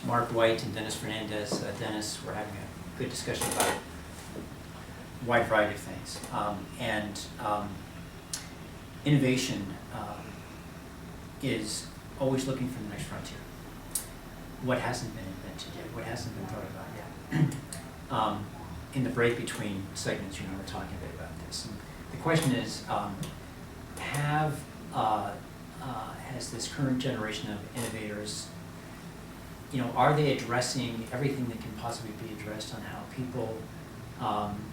Mark White and Dennis Fernandez. Dennis, we're having a good discussion about a wide variety of things. Innovation is always looking for the next frontier. What hasn't been invented yet? What hasn't been thought about yet? In the break between segments, you and I were talking a bit about this. And the question is, has this current generation of innovators, are they addressing everything that can possibly be addressed on how people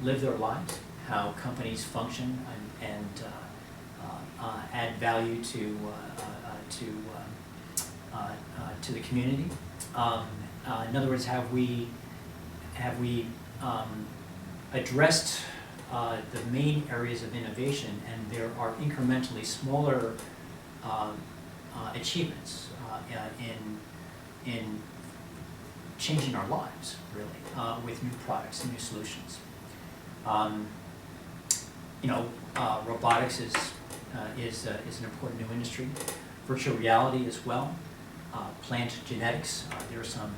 live their lives, how companies function, and add value to the community? In other words, have we addressed the main areas of innovation, and there are incrementally smaller achievements in changing our lives, really, with new products and new solutions. Robotics is an important new industry. Virtual reality as well. Plant genetics. There are some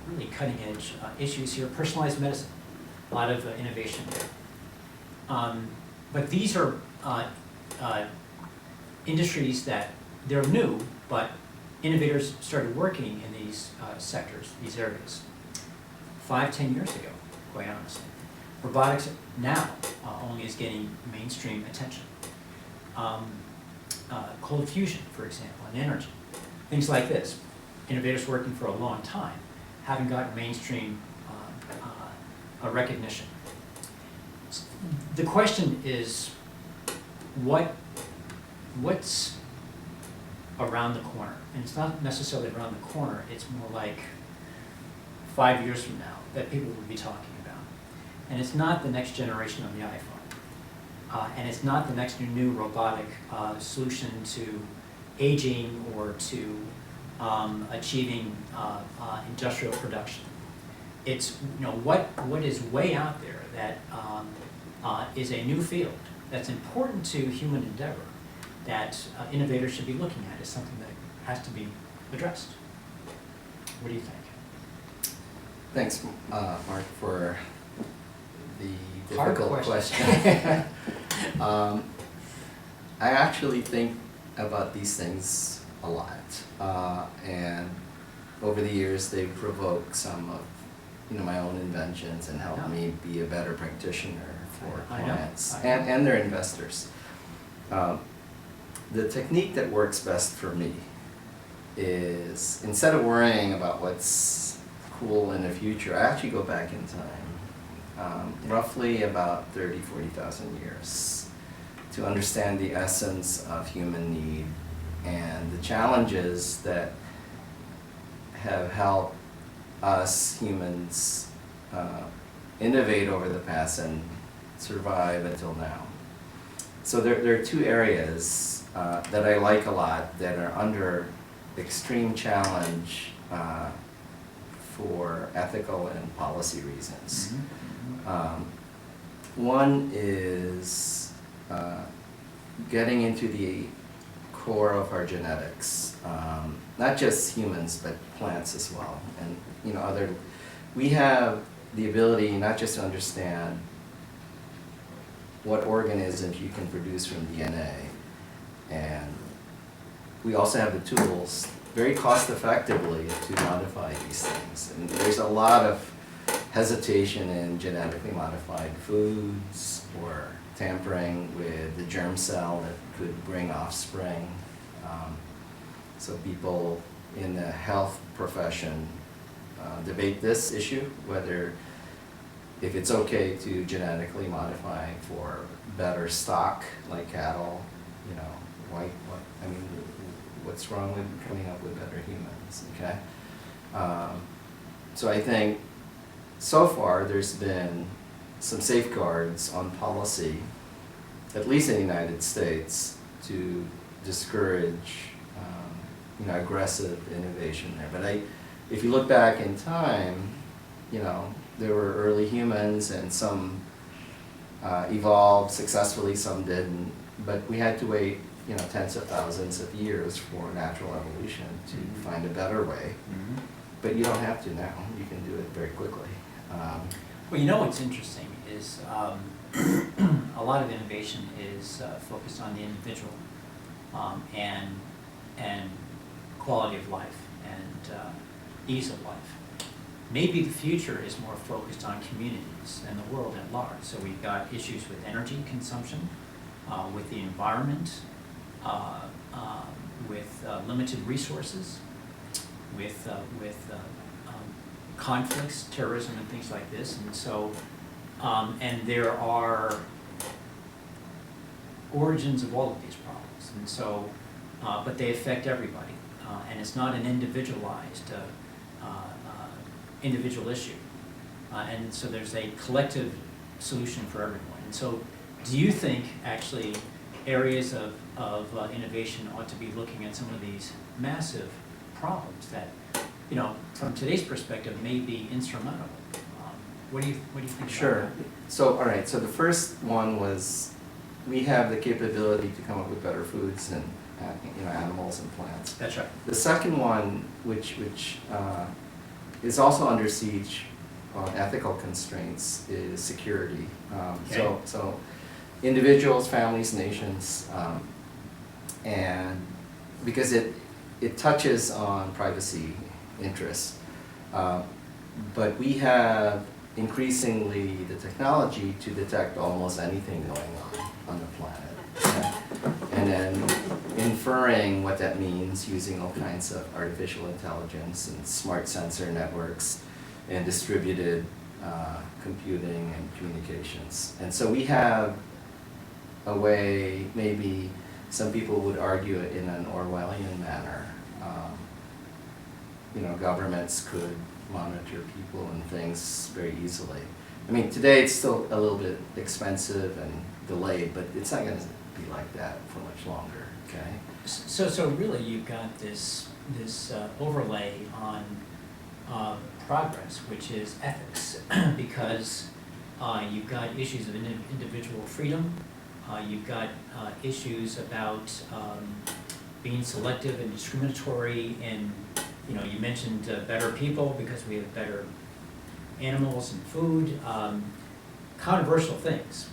really cutting-edge issues here. Personalized medicine. A lot of innovation there. But these are industries that they're new, but innovators started working in these sectors, these areas, 5-10 years ago, quite honestly. Robotics now only is getting mainstream attention. Cold fusion, for example, and energy. Things like this. Innovators working for a long time haven't gotten mainstream recognition. The question is, what's around the corner? And it's not necessarily around the corner, it's more like 5 years from now that people will be talking about. And it's not the next generation of the iPhone. And it's not the next new robotic solution to aging or to achieving industrial production. It's what is way out there that is a new field that's important to human endeavor that innovators should be looking at, is something that has to be addressed. What do you think? Thanks, Mark, for the Hard difficult question. I actually think about these things a lot, and over the years they've provoked some of my own inventions and helped me be a better practitioner for clients and their investors. The technique that works best for me is, instead of worrying about what's cool in the future, I actually go back in time, roughly about 40,000 years, to understand the essence of human need and the challenges that have helped us humans innovate over the past and survive until now. So there are two areas that I like a lot that are under extreme challenge for ethical and policy reasons. One is getting into the core of our genetics, not just humans but plants as well, and we have the ability not just to understand what organisms you can produce from DNA, and we also have the tools very cost effectively to modify these things. And there's a lot of hesitation in genetically modified foods or tampering with the germ cell that could bring offspring. So people in the health profession debate this issue, whether if it's okay to genetically modify for better stock, like cattle, what's wrong with coming up with better humans, okay? So I think so far there's been some safeguards on policy, at least in the United States, to discourage aggressive innovation there. But if you look back in time, there were early humans, and some evolved successfully, some didn't. But we had to wait, tens of thousands of years for natural evolution to find a better way. but you don't have to now. You can do it very quickly. Well, you know what's interesting is a lot of innovation is focused on the individual and quality of life and ease of life. Maybe the future is more focused on communities and the world at large. So we've got issues with energy consumption, with the environment, with limited resources, with conflicts, terrorism, and things like this. And so, and there are origins of all of these problems. And so, but they affect everybody. And it's not an individualized individual issue. And so there's a collective solution for everyone. And so do you think actually areas of innovation ought to be looking at some of these massive problems that, you know, from today's perspective may be insurmountable? What do you think about Sure. that? So, all right, so the first one was we have the capability to come up with better foods than animals and plants. That's right. The second one, which is also under siege on ethical constraints, is security. Okay. So individuals, families, nations, and because it touches on privacy interests. But we have increasingly the technology to detect almost anything going on the planet. Okay? And then inferring what that means using all kinds of artificial intelligence and smart sensor networks and distributed computing and communications. And so we have a way, maybe some people would argue it in an Orwellian manner. Governments could monitor people and things very easily. I mean, today it's still a little bit expensive and delayed, but it's not going to be like that for much longer. Okay. So really, you've got this overlay on progress, which is ethics, because you've got issues of individual freedom. You've got issues about being selective and discriminatory, and you mentioned better people because we have better animals and food, controversial things,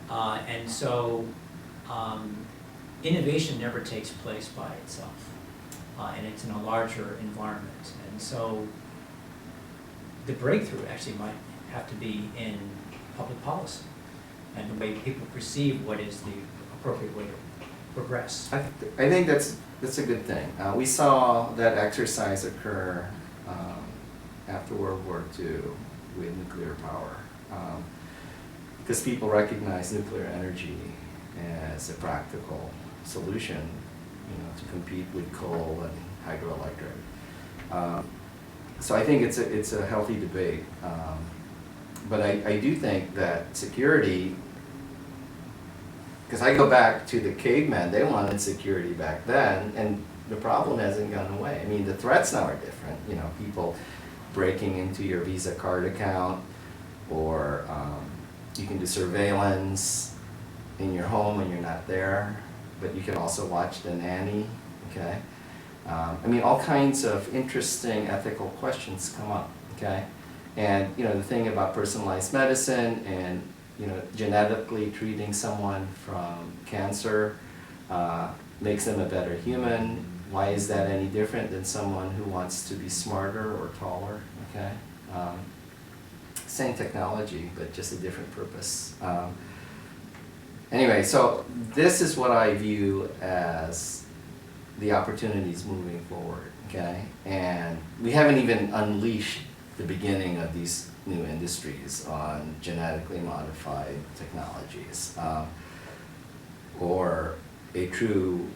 and so innovation never takes place by itself, and it's in a larger environment, and so the breakthrough actually might have to be in public policy and the way people perceive what is the appropriate way to progress. I think that's a good thing. We saw that exercise occur after World War II with nuclear power, because people recognize nuclear energy as a practical solution, to compete with coal and hydroelectric. So I think it's a healthy debate, but I do think that security, because I go back to the cavemen, they wanted security back then, and the problem hasn't gone away. I mean, the threats now are different. People breaking into your Visa card account, or you can do surveillance in your home when you're not there, but you can also watch the nanny, okay? All kinds of interesting ethical questions come up, okay? And, the thing about personalized medicine and, genetically treating someone from cancer makes them a better human. Why is that any different than someone who wants to be smarter or taller, okay? Same technology, but just a different purpose. Anyway, so this is what I view as the opportunities moving forward, okay? And we haven't even unleashed the beginning of these new industries on genetically modified technologies, or a true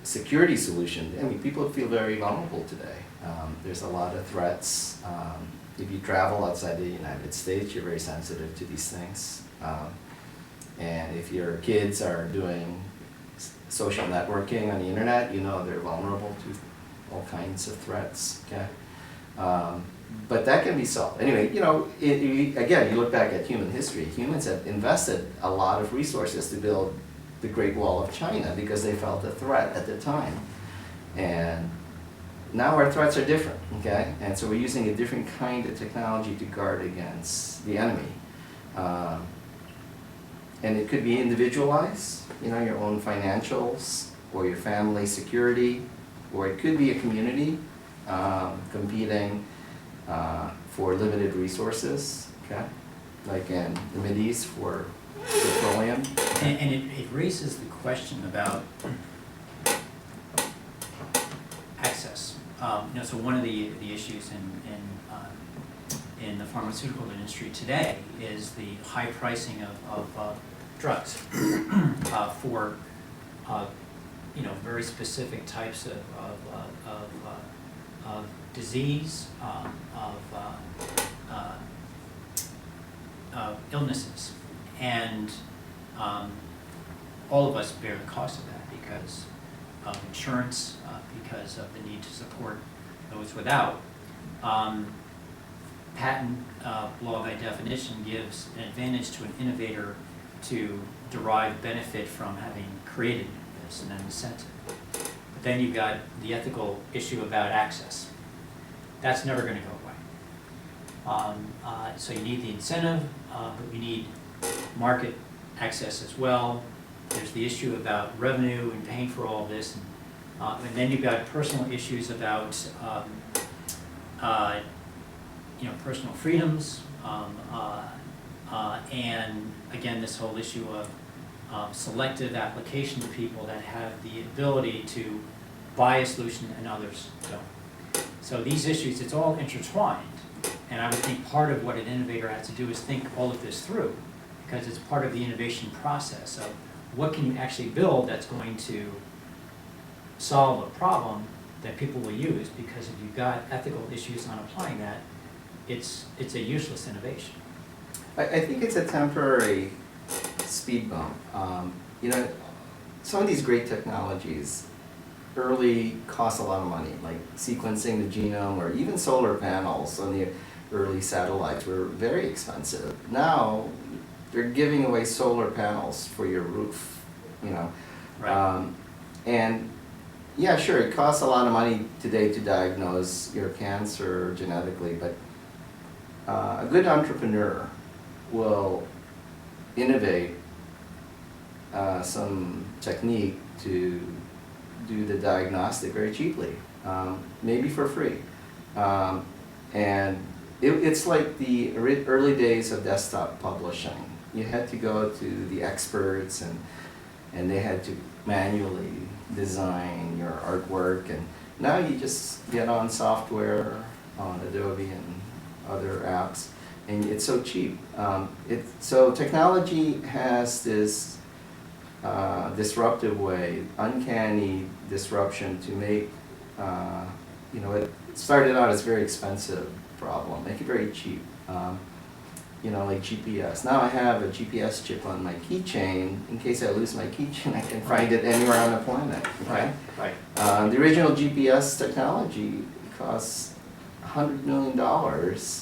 security solution. People feel very vulnerable today. There's a lot of threats. If you travel outside the United States, you're very sensitive to these things. And if your kids are doing social networking on the internet, they're vulnerable to all kinds of threats, okay? But that can be solved. Anyway, again, you look back at human history, humans have invested a lot of resources to build the Great Wall of China because they felt a threat at the time. And now our threats are different, okay? And so we're using a different kind of technology to guard against the enemy. And it could be individualized, you know, your own financials or your family security, or it could be a community competing for limited resources, okay? Like in the Mideast for petroleum. And it raises the question about access. You know, so one of the issues in the pharmaceutical industry today is the high pricing of drugs for you know, very specific types of disease, of illnesses, and all of us bear the cost of that because of insurance, because of the need to support those without. Patent law by definition gives an advantage to an innovator to derive benefit from having created this and an incentive. But then you've got the ethical issue about access. That's never going to go away. So you need the incentive, but we need market access as well. There's the issue about revenue and paying for all this. And then you've got personal issues about you know, personal freedoms, and again, this whole issue of selective application to people that have the ability to buy a solution and others don't. So these issues, it's all intertwined, and I would think part of what an innovator has to do is think all of this through, because it's part of the innovation process of what can you actually build that's going to solve a problem that people will use, because if you've got ethical issues on applying that, it's a useless innovation. I think it's a temporary speed bump. You know, some of these great technologies early cost a lot of money, like sequencing the genome or even solar panels on the early satellites were very expensive. Now, they're giving away solar panels for your roof, you know. Right. And yeah, sure, it costs a lot of money today to diagnose your cancer genetically, but a good entrepreneur will innovate some technique to do the diagnostic very cheaply, maybe for free. And it's like the early days of desktop publishing. You had to go to the experts and they had to manually design your artwork, and now you just get on software, on Adobe and other apps, and it's so cheap. So technology has this disruptive way, uncanny disruption to make, you know, it started out as a very expensive problem, make it very cheap. You know, like GPS. Now I have a GPS chip on my keychain. In case I lose my keychain, I can find it anywhere on the planet. Okay? Right. The original GPS technology costs $100 million,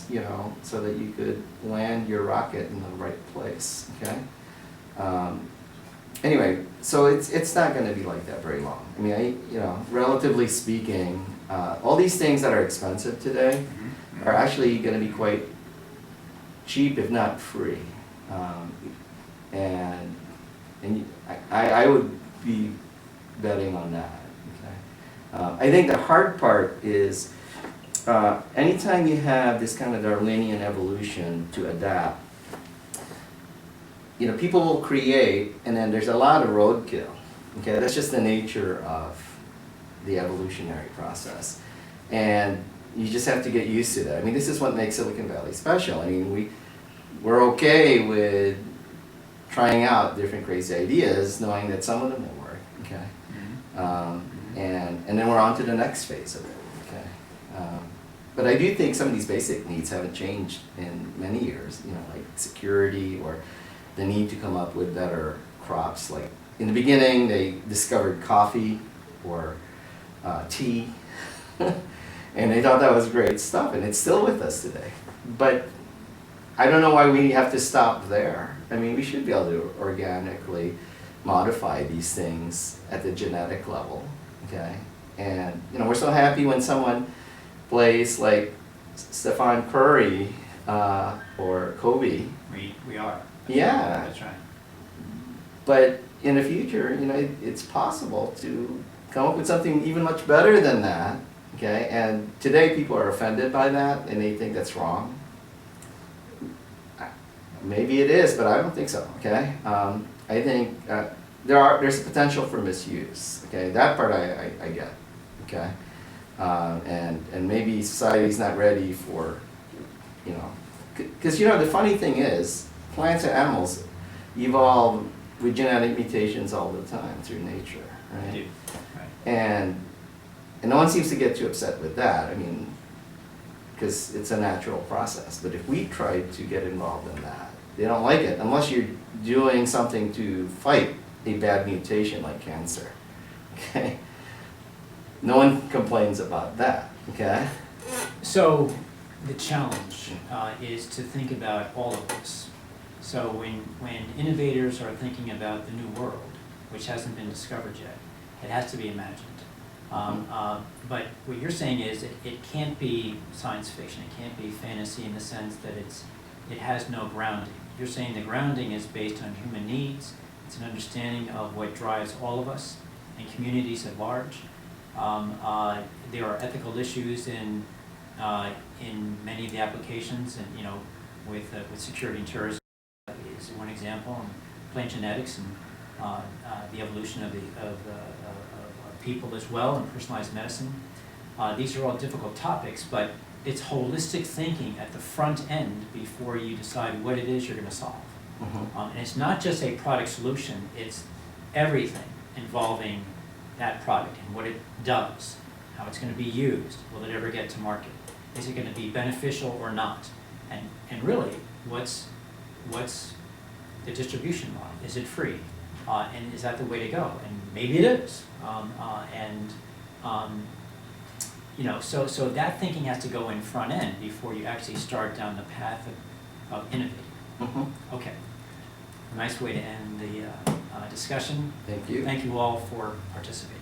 you know, so that you could land your rocket in the right place. Okay. Anyway, so it's not going to be like that very long. I mean, you know, relatively speaking, all these things that are expensive today are actually going to be quite cheap, if not free. And I would be betting on that. Okay. I think the hard part is anytime you have this kind of Darwinian evolution to adapt, you know, people will create, and then there's a lot of roadkill. Okay, that's just the nature of the evolutionary process, and you just have to get used to that. I mean, this is what makes Silicon Valley special. I mean, we're okay with trying out different crazy ideas, knowing that some of them will work. Okay, and then we're on to the next phase of it. Okay, but I do think some of these basic needs haven't changed in many years. You know, like security or the need to come up with better crops. Like in the beginning, they discovered coffee or tea, and they thought that was great stuff, and it's still with us today. But I don't know why we have to stop there. I mean, we should be able to organically modify these things at the genetic level, okay? And, you know, we're so happy when someone plays like Stephen Curry or Kobe. We are. Yeah. That's right. But in the future, you know, it's possible to come up with something even much better than that, okay? And today people are offended by that and they think that's wrong. Maybe it is, but I don't think so, okay? I think there's a potential for misuse, okay? That part I get, okay? And maybe society's not ready for, you know, because, you know, the funny thing is, plants and animals evolve with genetic mutations all the time through nature, right? They do. Right. And no one seems to get too upset with that. I mean, because it's a natural process. But if we try to get involved in that, they don't like it unless you're doing something to fight a bad mutation like cancer. Okay? No one complains about that. Okay? So the challenge is to think about all of this. So when innovators are thinking about the new world, which hasn't been discovered yet, it has to be imagined. But what you're saying is it can't be science fiction, it can't be fantasy in the sense that it has no grounding. You're saying the grounding is based on human needs, it's an understanding of what drives all of us and communities at large. There are ethical issues in many of the applications, and you know, with security and terrorism is one example, and plant genetics and the evolution of people as well, and personalized medicine. These are all difficult topics, but it's holistic thinking at the front end before you decide what it is you're going to solve. Mm-hmm. And it's not just a product solution, it's everything involving that product and what it does, how it's going to be used, will it ever get to market, is it going to be beneficial or not, and really, what's the distribution model? Is it free? And is that the way to go? And maybe it is. You know, so that thinking has to go in front end before you actually start down the path of innovating. Mm-hmm. Okay. A nice way to end the discussion. Thank you. Thank you all for participating.